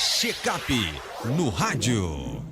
Check-up no rádio.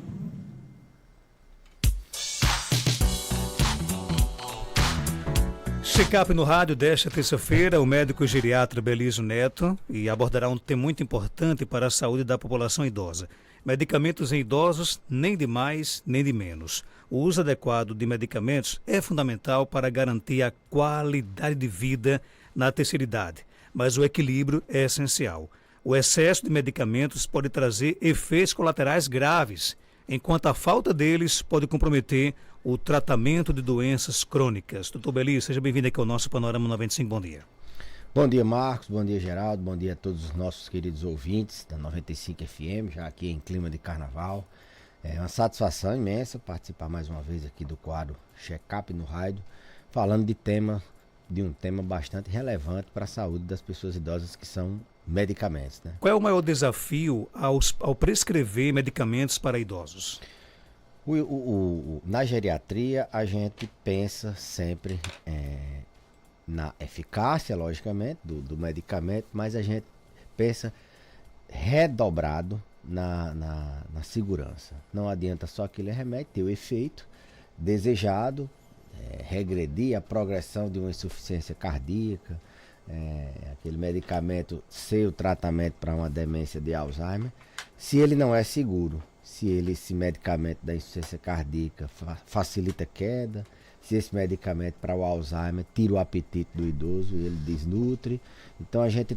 Check-up no rádio desta terça-feira, o médico geriatra Belísio Neto e abordará um tema muito importante para a saúde da população idosa. Medicamentos em idosos, nem de mais nem de menos. O uso adequado de medicamentos é fundamental para garantir a qualidade de vida na terceira idade, mas o equilíbrio é essencial. O excesso de medicamentos pode trazer efeitos colaterais graves, enquanto a falta deles pode comprometer o tratamento de doenças crônicas. Doutor Belísio, seja bem-vindo aqui ao nosso Panorama 95, bom dia. Bom dia, Marcos, bom dia, Geraldo, bom dia a todos os nossos queridos ouvintes da 95 FM, já aqui em clima de carnaval. É uma satisfação imensa participar mais uma vez aqui do quadro Check-up no rádio, falando de um tema bastante relevante para a saúde das pessoas idosas, que são medicamentos, né? Qual é o maior desafio ao prescrever medicamentos para idosos? Na geriatria, a gente pensa sempre na eficácia, logicamente, do medicamento, mas a gente pensa redobrado na segurança. Não adianta só aquele remédio ter o efeito desejado, regredir a progressão de uma insuficiência cardíaca, aquele medicamento ser o tratamento para uma demência de Alzheimer, se ele não é seguro. Se esse medicamento da insuficiência cardíaca facilita a queda, se esse medicamento para o Alzheimer tira o apetite do idoso e ele desnutre. Então a gente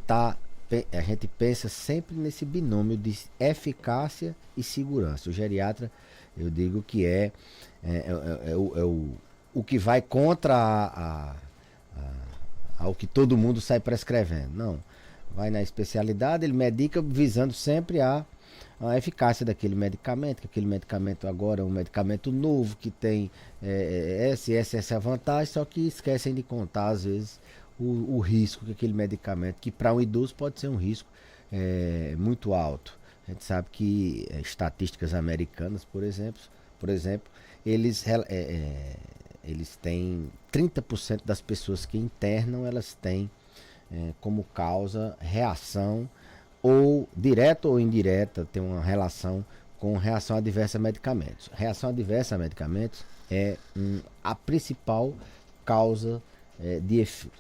pensa sempre nesse binômio de eficácia e segurança. O geriatra, eu digo que o que vai contra ao que todo mundo sai prescrevendo. Não, vai na especialidade, ele medica visando sempre a eficácia daquele medicamento, que aquele medicamento agora é um medicamento novo, que tem essa vantagem, só que esquecem de contar, às vezes, o risco que aquele medicamento, que para um idoso pode ser um risco muito alto. A gente sabe que estatísticas americanas, por exemplo, eles têm 30% das pessoas que internam, elas têm como causa reação, ou direta ou indireta, tem uma relação com reação adversa a medicamentos. Reação adversa a medicamentos é a principal causa,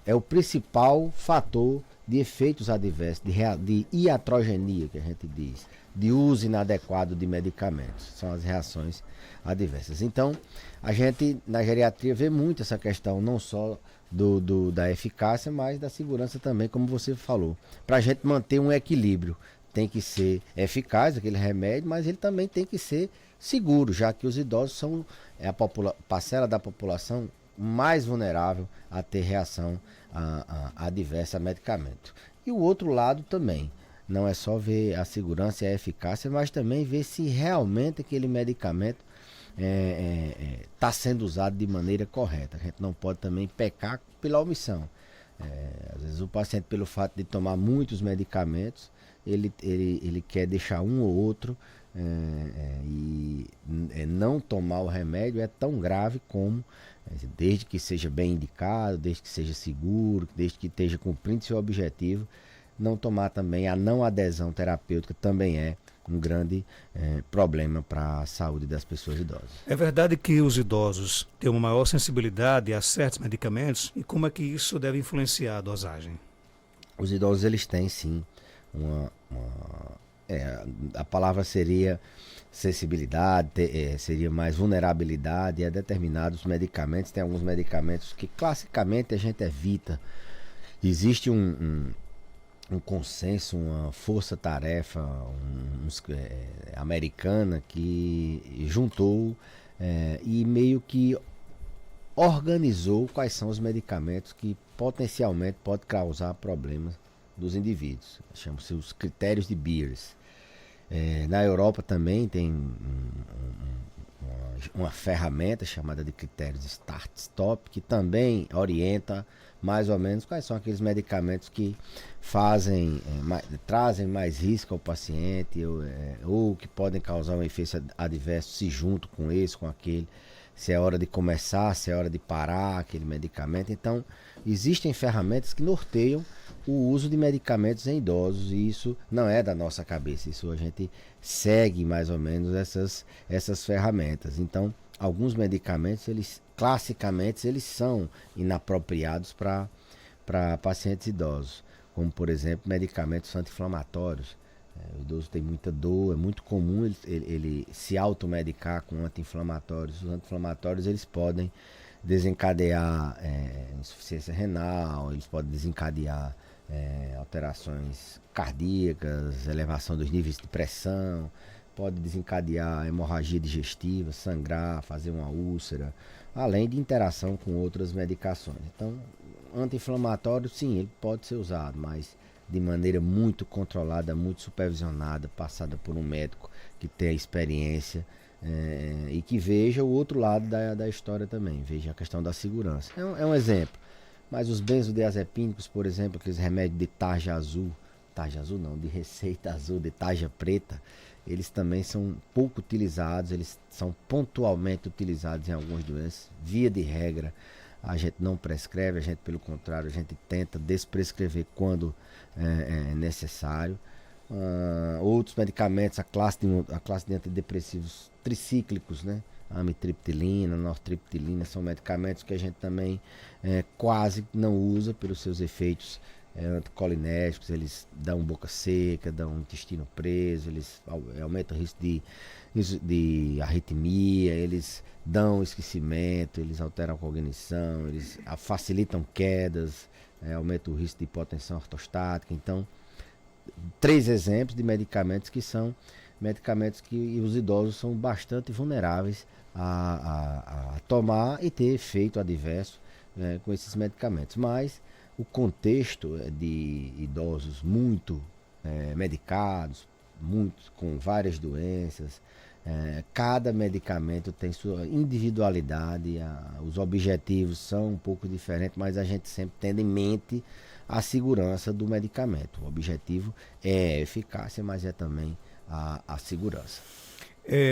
é o principal fator de efeitos adversos, de iatrogenia, que a gente diz, de uso inadequado de medicamentos. São as reações adversas. Então, a gente na geriatria vê muito essa questão, não só da eficácia, mas da segurança também, como você falou. Para a gente manter um equilíbrio, tem que ser eficaz aquele remédio, mas ele também tem que ser seguro, já que os idosos são a parcela da população mais vulnerável a ter reação adversa a medicamento. E o outro lado também, não é só ver a segurança e a eficácia, mas também ver se realmente aquele medicamento está sendo usado de maneira correta. A gente não pode também pecar pela omissão. Às vezes o paciente, pelo fato de tomar muitos medicamentos, ele quer deixar um ou outro, e não tomar o remédio é tão grave como, desde que seja bem indicado, desde que seja seguro, desde que esteja cumprindo seu objetivo, não tomar também. A não adesão terapêutica também é um grande problema para a saúde das pessoas idosas. É verdade que os idosos têm uma maior sensibilidade a certos medicamentos, e como é que isso deve influenciar a dosagem? Os idosos, eles têm sim a palavra seria sensibilidade, seria mais vulnerabilidade a determinados medicamentos. Tem alguns medicamentos que classicamente a gente evita. Existe um consenso, uma força-tarefa americana que juntou e meio que organizou quais são os medicamentos que potencialmente podem causar problemas dos indivíduos. Chamam-se os critérios de Beers. Na Europa também tem uma ferramenta chamada de critérios Start-Stop, que também orienta mais ou menos quais são aqueles medicamentos que trazem mais risco ao paciente, ou que podem causar um efeito adverso se junto com esse, com aquele. se é hora de começar, se é hora de parar aquele medicamento. Então, existem ferramentas que norteiam o uso de medicamentos em idosos, e isso não é da nossa cabeça, isso a gente segue mais ou menos essas ferramentas. Então, alguns medicamentos, eles classicamente, eles são inapropriados para pacientes idosos, como por exemplo medicamentos anti-inflamatórios. O idoso tem muita dor, é muito comum ele se automedicar com anti-inflamatórios. Os anti-inflamatórios, eles podem desencadear insuficiência renal, eles podem desencadear alterações cardíacas, elevação dos níveis de pressão, pode desencadear hemorragia digestiva, sangrar, fazer uma úlcera, além de interação com outras medicações. Então, anti-inflamatório, sim, ele pode ser usado, mas de maneira muito controlada, muito supervisionada, passada por um médico que tenha experiência e que veja o outro lado da história também, veja a questão da segurança. É um exemplo. Mas os benzodiazepínicos, por exemplo, aqueles remédios de tarja azul não, de receita azul, de tarja preta, eles também são pouco utilizados, eles são pontualmente utilizados em algumas doenças. Via de regra, a gente não prescreve, a gente, pelo contrário, a gente tenta desprescrever quando é necessário. Outros medicamentos, a classe de antidepressivos tricíclicos, né? Amitriptilina, nortriptilina, são medicamentos que a gente também quase não usa pelos seus efeitos anticolinérgicos. Eles dão boca seca, dão intestino preso, eles aumentam o risco de arritmia, eles dão esquecimento, eles alteram a cognição, eles facilitam quedas, aumentam o risco de hipotensão ortostática. Então, 3 exemplos de medicamentos que são medicamentos que os idosos são bastante vulneráveis a tomar e ter efeito adverso com esses medicamentos. Mas o contexto de idosos muito medicados, muitos com várias doenças, cada medicamento tem sua individualidade, os objetivos são um pouco diferentes, mas a gente sempre tem em mente a segurança do medicamento. O objetivo é a eficácia, mas é também a segurança.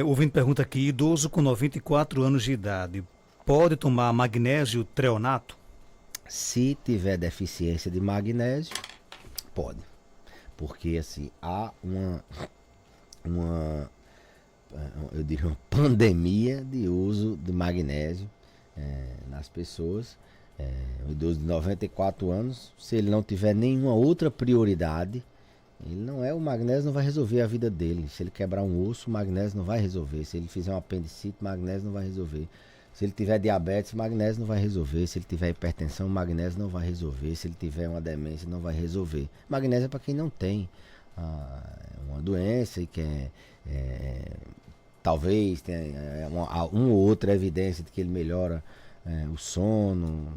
O ouvinte pergunta aqui: idoso com 94 anos de idade pode tomar magnésio treonato? Se tiver deficiência de magnésio, pode. Porque assim, há eu diria uma pandemia de uso de magnésio nas pessoas. Um idoso de 94 anos, se ele não tiver nenhuma outra prioridade, o magnésio não vai resolver a vida dele. Se ele quebrar um osso, o magnésio não vai resolver. Se ele fizer um apendicite, o magnésio não vai resolver. Se ele tiver diabetes, o magnésio não vai resolver. Se ele tiver hipertensão, o magnésio não vai resolver. Se ele tiver uma demência, não vai resolver. Magnésio é para quem não tem uma doença e quer talvez tenha uma ou outra evidência de que ele melhora o sono.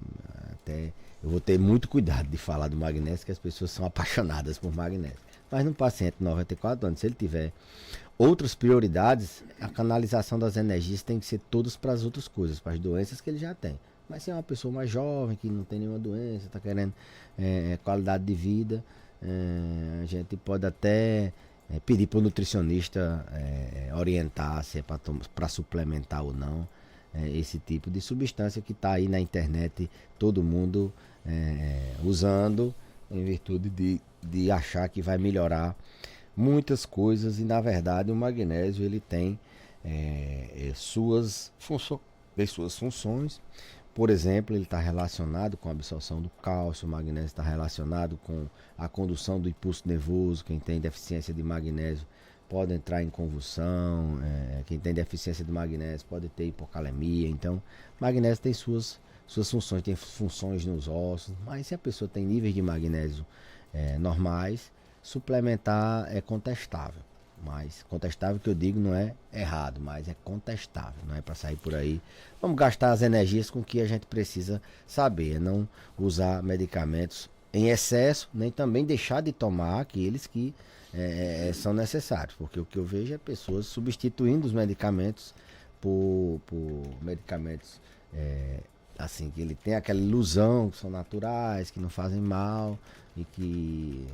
Até eu vou ter muito cuidado de falar do magnésio, que as pessoas são apaixonadas por magnésio. Mas num paciente de 94 anos, se ele tiver outras prioridades, a canalização das energias tem que ser todas para as outras coisas, para as doenças que ele já tem. Mas se é uma pessoa mais jovem, que não tem nenhuma doença, está querendo qualidade de vida, a gente pode até pedir para o nutricionista orientar se é para suplementar ou não esse tipo de substância que está aí na internet, todo mundo usando, em virtude de achar que vai melhorar muitas coisas. E na verdade o magnésio ele tem suas funções. Por exemplo, ele está relacionado com a absorção do cálcio. O magnésio está relacionado com a condução do impulso nervoso. Quem tem deficiência de magnésio pode entrar em convulsão, quem tem deficiência de magnésio pode ter hipocalemia. Então, magnésio tem suas funções, tem funções nos ossos, mas se a pessoa tem níveis de magnésio normais, suplementar é contestável. Mas contestável, que eu digo, não é errado, mas é contestável, não é para sair por aí. Vamos gastar as energias com o que a gente precisa saber, não usar medicamentos em excesso, nem também deixar de tomar aqueles que são necessários, porque o que eu vejo é pessoas substituindo os medicamentos por medicamentos assim, que ele tem aquela ilusão que são naturais, que não fazem mal, e que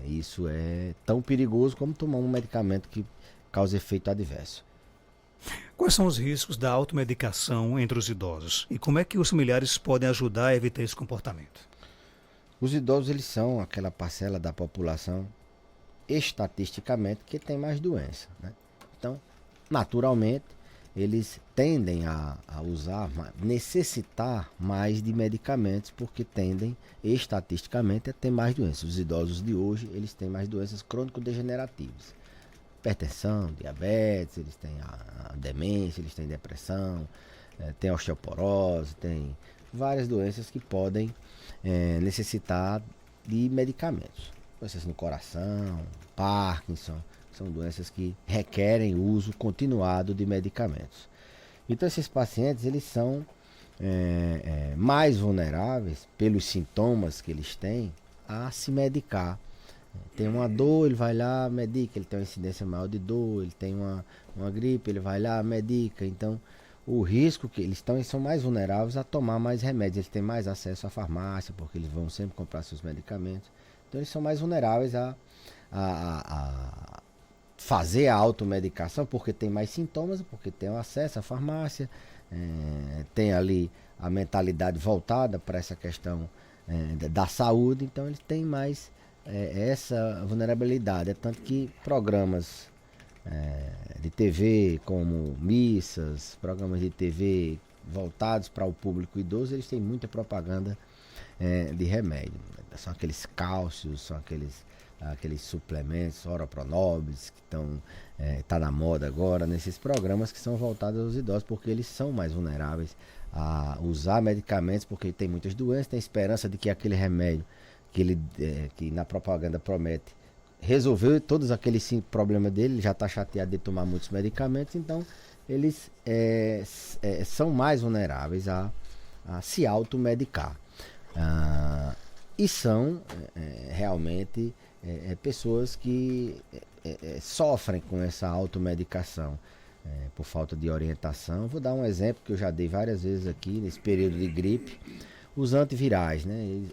isso é tão perigoso como tomar um medicamento que causa efeito adverso. Quais são os riscos da automedicação entre os idosos? E como é que os familiares podem ajudar a evitar esse comportamento? Os idosos, eles são aquela parcela da população, estatisticamente, que tem mais doença, né? Então, naturalmente, eles tendem a usar, necessitar mais de medicamentos, porque tendem, estatisticamente, a ter mais doenças. Os idosos de hoje, eles têm mais doenças crônico-degenerativas. Hipertensão, diabetes, eles têm a demência, eles têm depressão, tem osteoporose, tem várias doenças que podem necessitar de medicamentos. Doenças no coração, Parkinson, são doenças que requerem uso continuado de medicamentos. Então esses pacientes, eles são mais vulneráveis pelos sintomas que eles têm a se medicar. Tem uma dor, ele vai lá, medica, ele tem uma incidência maior de dor, ele tem uma gripe, ele vai lá, medica. Então, o risco que eles são mais vulneráveis a tomar mais remédios, eles têm mais acesso à farmácia, porque eles vão sempre comprar seus medicamentos. Então, eles são mais vulneráveis a fazer a automedicação, porque tem mais sintomas, porque tem acesso à farmácia, tem ali a mentalidade voltada para essa questão da saúde, então eles têm mais essa vulnerabilidade. É tanto que programas de TV, como missas, programas de TV voltados para o público idoso, eles têm muita propaganda de remédio. São aqueles cálcios, são aqueles suplementos, Ora-Pronobis, que tá na moda agora, nesses programas que são voltados aos idosos, porque eles são mais vulneráveis a usar medicamentos, porque tem muitas doenças, tem esperança de que aquele remédio que na propaganda promete resolveu todos aqueles problemas dele, ele já está chateado de tomar muitos medicamentos, então eles são mais vulneráveis a se automedicar. E são realmente pessoas que sofrem com essa automedicação por falta de orientação. Vou dar um exemplo que eu já dei várias vezes aqui nesse período de gripe. Os antivirais, né?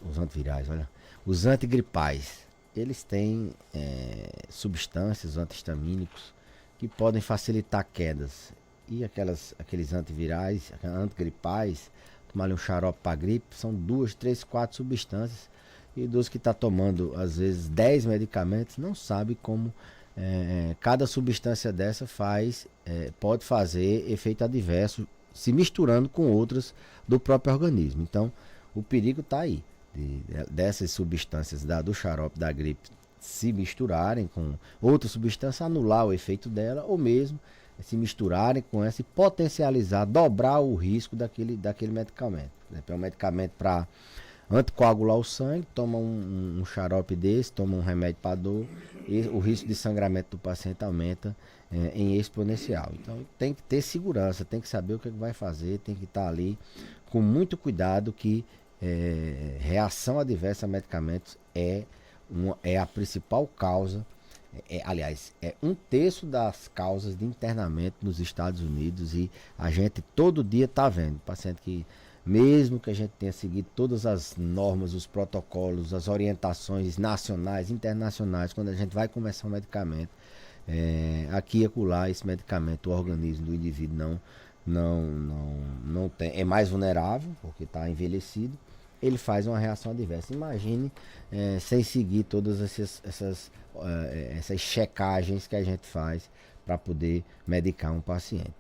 Os antigripais, eles têm substâncias antihistamínicos que podem facilitar quedas. E aqueles antivirais, antigripais, tomar um xarope para gripe, são 2, 3, 4 substâncias. E dos que está tomando, às vezes, 10 medicamentos, não sabe como cada substância dessa pode fazer efeito adverso, se misturando com outras do próprio organismo. Então, o perigo está aí, dessas substâncias do xarope da gripe se misturarem com outra substância, anular o efeito dela, ou mesmo se misturarem com essa e potencializar, dobrar o risco daquele medicamento. É um medicamento para anticoagular o sangue, toma um xarope desse, toma um remédio para dor, e o risco de sangramento do paciente aumenta em exponencial. Então tem que ter segurança, tem que saber o que vai fazer, tem que estar ali com muito cuidado, que reação adversa a medicamentos é a principal causa, aliás, é 1/3 das causas de internamento nos Estados Unidos, e a gente todo dia está vendo paciente que, mesmo que a gente tenha seguido todas as normas, os protocolos, as orientações nacionais, internacionais, quando a gente vai começar um medicamento, aqui e acolá, esse medicamento, o organismo do indivíduo não tem, é mais vulnerável, porque está envelhecido, ele faz uma reação adversa. Imagine sem seguir todas essas checagens que a gente faz para poder medicar um paciente.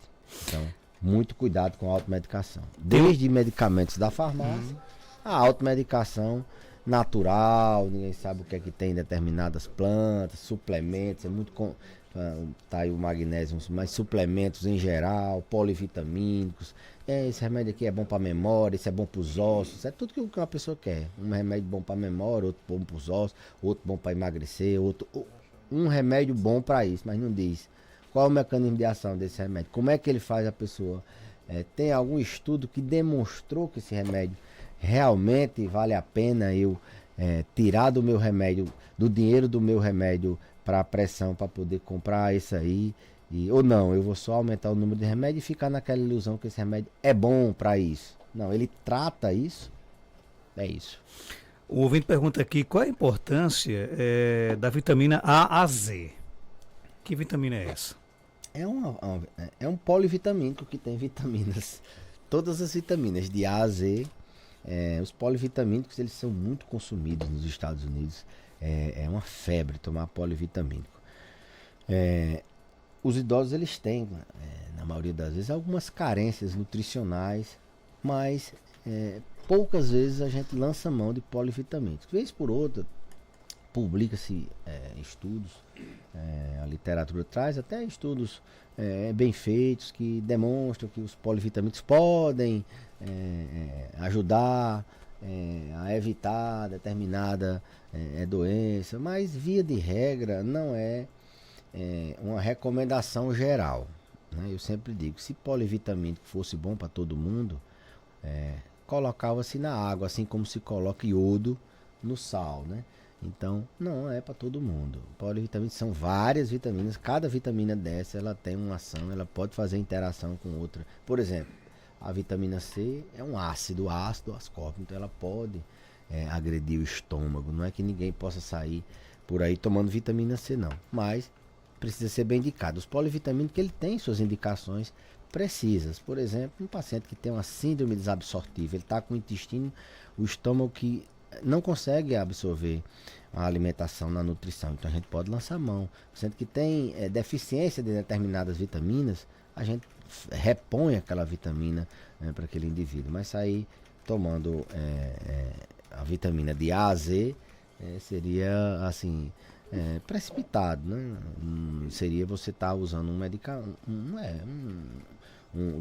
Então, muito cuidado com a automedicação. Desde medicamentos da farmácia, a automedicação natural, ninguém sabe o que é que tem em determinadas plantas, suplementos, tá aí o magnésio, mas suplementos em geral, polivitamínicos. Esse remédio aqui é bom para memória, esse é bom para os ossos, é tudo que uma pessoa quer. Um remédio bom para memória, outro bom para os ossos, outro bom para emagrecer, um remédio bom para isso, mas não diz qual é o mecanismo de ação desse remédio, como é que ele faz a pessoa. Tem algum estudo que demonstrou que esse remédio realmente vale a pena eu tirar do meu remédio, do dinheiro do meu remédio para a pressão, para poder comprar isso aí, ou não, eu vou só aumentar o número de remédio e ficar naquela ilusão que esse remédio é bom para isso. Não, ele trata isso, é isso. O ouvinte pergunta aqui qual a importância da vitamina A a Z. Que vitamina é essa? É um polivitamínico que tem vitaminas, todas as vitaminas, de A a Z. Os polivitamínicos, eles são muito consumidos nos Estados Unidos. É uma febre tomar polivitamínico. Os idosos, eles têm, na maioria das vezes, algumas carências nutricionais, mas poucas vezes a gente lança mão de polivitamínicos. Vez por outra, publica-se estudos, a literatura traz até estudos bem feitos que demonstram que os polivitamínicos podem ajudar a evitar determinada doença, mas via de regra não é uma recomendação geral, né? Eu sempre digo, se polivitamínico fosse bom para todo mundo, colocava-se na água, assim como se coloca iodo no sal, né? Então, não é para todo mundo. Polivitamínicos são várias vitaminas, cada vitamina dessa ela tem uma ação, ela pode fazer interação com outra. Por exemplo, a vitamina C é um ácido ascórbico, então ela pode agredir o estômago. Não é que ninguém possa sair por aí tomando vitamina C, não, mas precisa ser bem indicado. Os polivitamínicos, ele tem suas indicações precisas. Por exemplo, um paciente que tem uma síndrome desabsortiva, ele está com o intestino, o estômago que não consegue absorver a alimentação na nutrição, então a gente pode lançar mão. O paciente que tem deficiência de determinadas vitaminas, a gente repõe aquela vitamina para aquele indivíduo, mas sair tomando a vitamina de A a Z seria assim precipitado, né? Seria você estar usando um medicamento,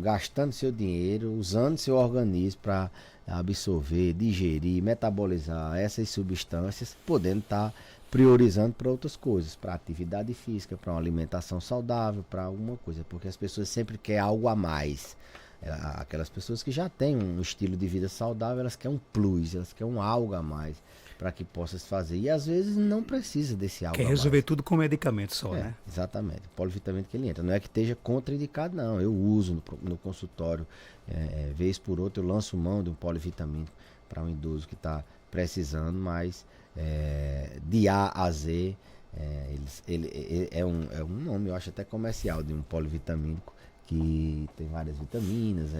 gastando seu dinheiro, usando seu organismo para absorver, digerir, metabolizar essas substâncias, podendo estar priorizando para outras coisas, para atividade física, para uma alimentação saudável, para alguma coisa, porque as pessoas sempre querem algo a mais. Aquelas pessoas que já têm um estilo de vida saudável, elas querem um plus, elas querem um algo a mais para que possa se fazer. E às vezes não precisa desse algo a Quer mais. resolver tudo com medicamento só, né? Exatamente. O polivitamínico que ele entra. Não é que esteja contraindicado, não. Eu uso no consultório, vez por outra, eu lanço mão de um polivitamínico para um idoso que está precisando, mas de A a Z, ele é um nome, eu acho até comercial, de um polivitamínico que tem várias vitaminas,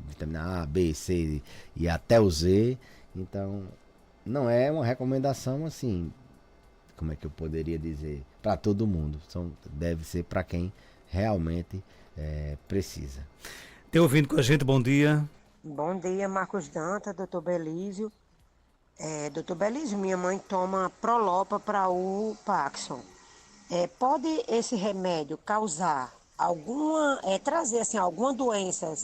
vitamina A, B, C e até o Z. Então, não é uma recomendação assim, como é que eu poderia dizer, para todo mundo. Deve ser para quem realmente precisa. Tem ouvindo com a gente, bom dia. Bom dia, Marcos Danta, doutor Belísio. Doutor Belísio, minha mãe toma Prolopa para o Parkinson. Pode esse remédio causar trazer assim, alguma doença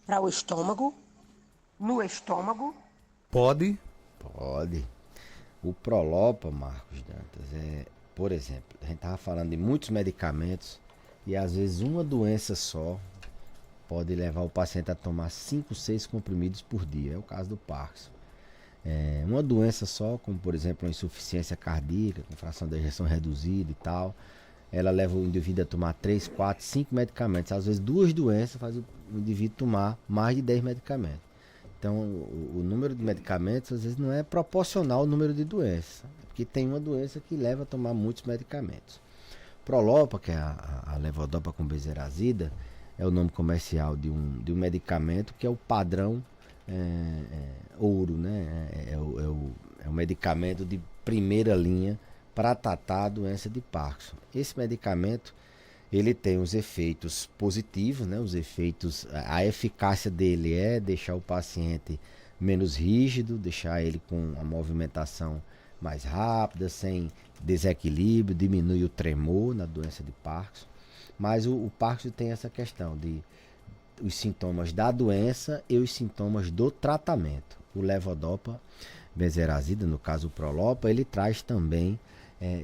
para o estômago, no estômago? Pode? Pode. O Prolopa, Marcos Dantas, por exemplo, a gente estava falando de muitos medicamentos e às vezes uma doença só pode levar o paciente a tomar 5, 6 comprimidos por dia. É o caso do Parkinson. Uma doença só, como por exemplo a insuficiência cardíaca, com fração de ejeção reduzida e tal, ela leva o indivíduo a tomar 3, 4, 5 medicamentos. Às vezes 2 doenças fazem o indivíduo tomar mais de 10 medicamentos. Então o número de medicamentos às vezes não é proporcional ao número de doenças, porque tem uma doença que leva a tomar muitos medicamentos. Prolopa, que é a levodopa com bezerazida, é o nome comercial de um medicamento que é o padrão ouro, né? É o medicamento de primeira linha para tratar a doença de Parkinson. Esse medicamento, ele tem os efeitos positivos, né? A eficácia dele é deixar o paciente menos rígido, deixar ele com a movimentação mais rápida, sem desequilíbrio, diminui o tremor na doença de Parkinson. Mas o Parkinson tem essa questão de os sintomas da doença e os sintomas do tratamento. O levodopa bezerazida, no caso o Prolopa, ele traz também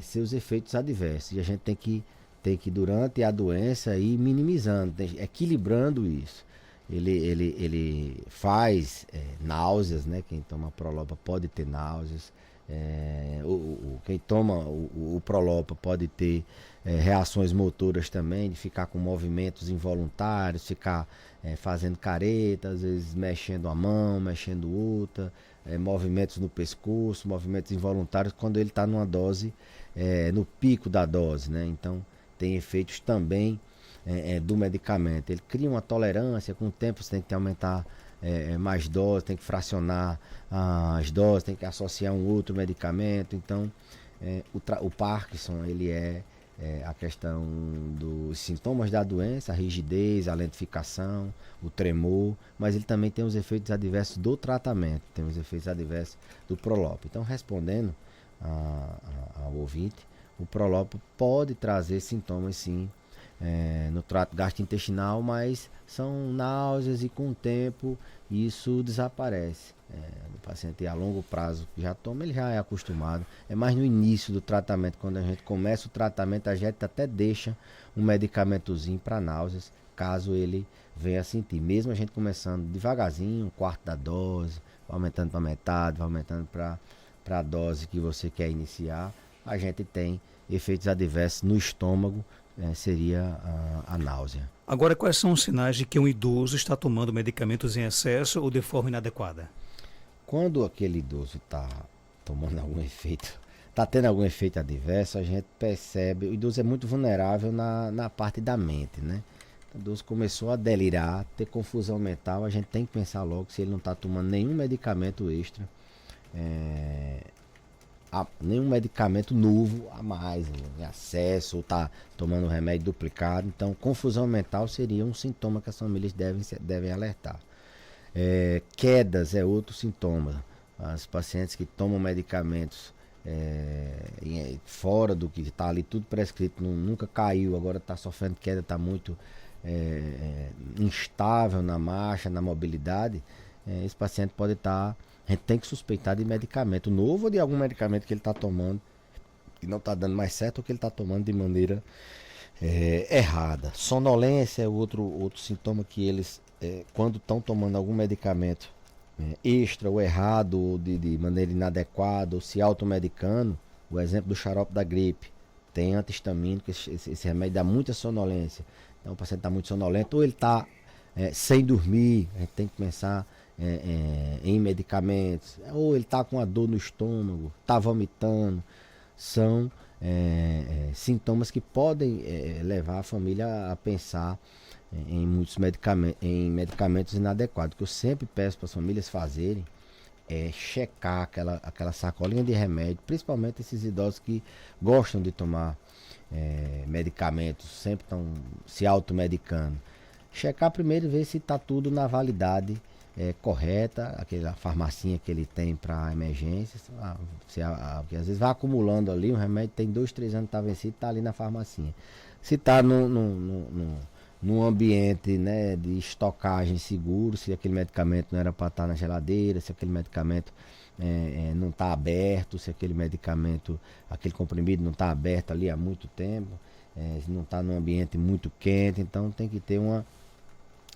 seus efeitos adversos. E a gente tem que durante a doença ir minimizando, equilibrando isso. Ele faz náuseas, né? Quem toma Prolopa pode ter náuseas. Quem toma o Prolopa pode ter reações motoras também, de ficar com movimentos involuntários, ficar fazendo careta, às vezes mexendo a mão, mexendo outra, movimentos no pescoço, movimentos involuntários quando ele está numa dose, no pico da dose, né? Então tem efeitos também do medicamento. Ele cria uma tolerância, com o tempo você tem que aumentar mais doses, tem que fracionar as doses, tem que associar um outro medicamento. Então, o Parkinson, ele a questão dos sintomas da doença, a rigidez, a lentificação, o tremor, mas ele também tem os efeitos adversos do tratamento, tem os efeitos adversos do Prolop. Então, respondendo ao ouvinte, o Prolop pode trazer sintomas, sim, no trato gastrointestinal, mas são náuseas e com o tempo isso desaparece. O paciente a longo prazo que já toma, ele já é acostumado. É mais no início do tratamento, quando a gente começa o tratamento, a gente até deixa um medicamentozinho para náuseas, caso ele venha a sentir. Mesmo a gente começando devagarzinho, um quarto da dose, vai aumentando para metade, vai aumentando para a dose que você quer iniciar, a gente tem efeitos adversos no estômago, seria a náusea. Agora, quais são os sinais de que um idoso está tomando medicamentos em excesso ou de forma inadequada? Quando aquele idoso está tomando algum efeito, está tendo algum efeito adverso, a gente percebe, o idoso é muito vulnerável na parte da mente, né? O idoso começou a delirar, ter confusão mental, a gente tem que pensar logo se ele não está tomando nenhum medicamento extra, nenhum medicamento novo a mais, em acesso, ou está tomando remédio duplicado. Então, confusão mental seria um sintoma que as famílias devem alertar. Quedas é outro sintoma. Os pacientes que tomam medicamentos fora do que está ali tudo prescrito, nunca caiu, agora está sofrendo queda, está muito instável na marcha, na mobilidade, esse paciente pode estar... A gente tem que suspeitar de medicamento novo ou de algum medicamento que ele está tomando e não está dando mais certo, ou que ele está tomando de maneira errada. Sonolência é outro sintoma que eles, quando estão tomando algum medicamento extra ou errado, ou de maneira inadequada, ou se automedicando, o exemplo do xarope da gripe, tem antihistamínico, esse remédio dá muita sonolência. Então o paciente está muito sonolento, ou ele está sem dormir, a gente tem que pensar em medicamentos, ou ele está com a dor no estômago, está vomitando. São sintomas que podem levar a família a pensar em muitos medicamentos inadequados. O que eu sempre peço para as famílias fazerem é checar aquela sacolinha de remédio, principalmente esses idosos que gostam de tomar medicamentos, sempre estão se automedicando. Checar primeiro e ver se está tudo na validade correta, aquela farmacinha que ele tem para emergências, porque às vezes vai acumulando ali, um remédio tem 2, 3 anos que está vencido, está ali na farmacinha. Se está num ambiente, né, de estocagem seguro, se aquele medicamento não era para estar na geladeira, se aquele medicamento não está aberto, se aquele medicamento, aquele comprimido não está aberto ali há muito tempo, se não está num ambiente muito quente, então tem que ter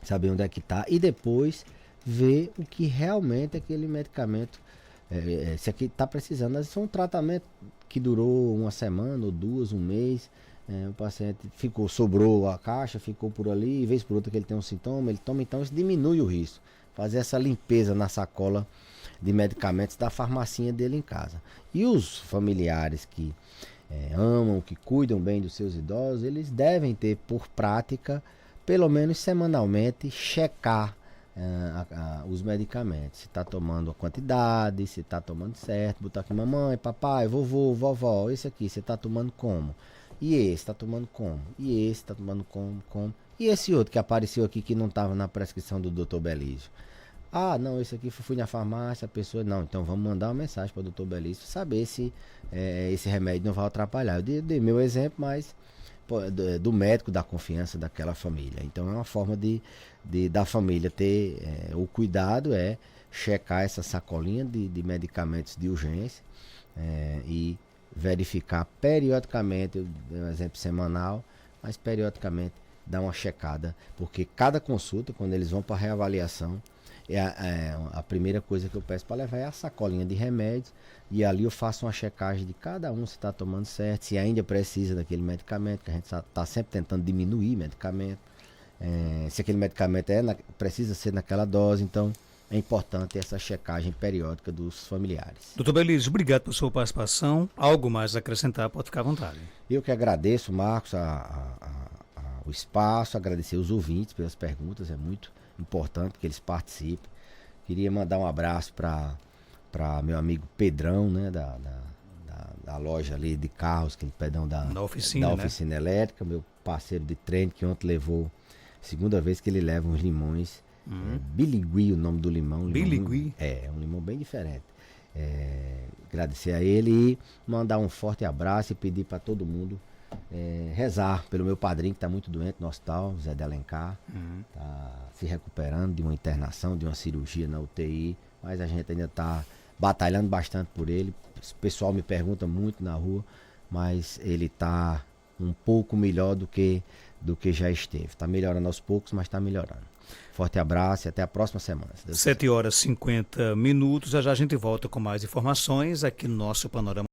saber onde é que está e depois ver o que realmente aquele medicamento, se aqui está precisando. Mas foi um tratamento que durou uma semana ou 2, um mês, o paciente sobrou a caixa, ficou por ali, e vez por outra que ele tem um sintoma, ele toma, então isso diminui o risco. Fazer essa limpeza na sacola de medicamentos da farmacinha dele em casa. E os familiares que amam, que cuidam bem dos seus idosos, eles devem ter por prática, pelo menos semanalmente, checar os medicamentos, se está tomando a quantidade, se está tomando certo, botar aqui mamãe, papai, vovô, vovó, esse aqui, você está tomando como? E esse está tomando como? E esse está tomando como? E esse outro que apareceu aqui que não estava na prescrição do Dr. Belísio? Ah, não, esse aqui fui na farmácia, a pessoa, não, então vamos mandar uma mensagem para o Dr. Belísio, saber se esse remédio não vai atrapalhar. Eu dei meu exemplo, mas do médico da confiança daquela família. Então é uma forma da família ter o cuidado, checar essa sacolinha de medicamentos de urgência e verificar periodicamente, eu dei um exemplo semanal, mas periodicamente dar uma checada, porque cada consulta, quando eles vão para reavaliação, a primeira coisa que eu peço para levar é a sacolinha de remédios, e ali eu faço uma checagem de cada um, se está tomando certo, se ainda precisa daquele medicamento, que a gente está sempre tentando diminuir medicamento, se aquele medicamento precisa ser naquela dose. Então é importante essa checagem periódica dos familiares. Doutor Belísio, obrigado pela sua participação. Algo mais a acrescentar, pode ficar à vontade. Eu que agradeço, Marcos, o espaço, agradecer os ouvintes pelas perguntas, é muito importante que eles participem. Queria mandar um abraço para meu amigo Pedrão, né, da loja ali de carros, da oficina elétrica, meu parceiro de treino, que ontem levou, segunda vez que ele leva uns limões. Biligui, o nome do limão. Biligui? É um limão bem diferente. Agradecer a ele e mandar um forte abraço e pedir para todo mundo rezar pelo meu padrinho que está muito doente no hospital, Zé de Alencar. Está se recuperando de uma internação, de uma cirurgia na UTI, mas a gente ainda está batalhando bastante por ele. O pessoal me pergunta muito na rua, mas ele está um pouco melhor do que já esteve. Está melhorando aos poucos, mas está melhorando. Forte abraço e até a próxima semana. 7h50. Já já a gente volta com mais informações aqui no nosso Panorama.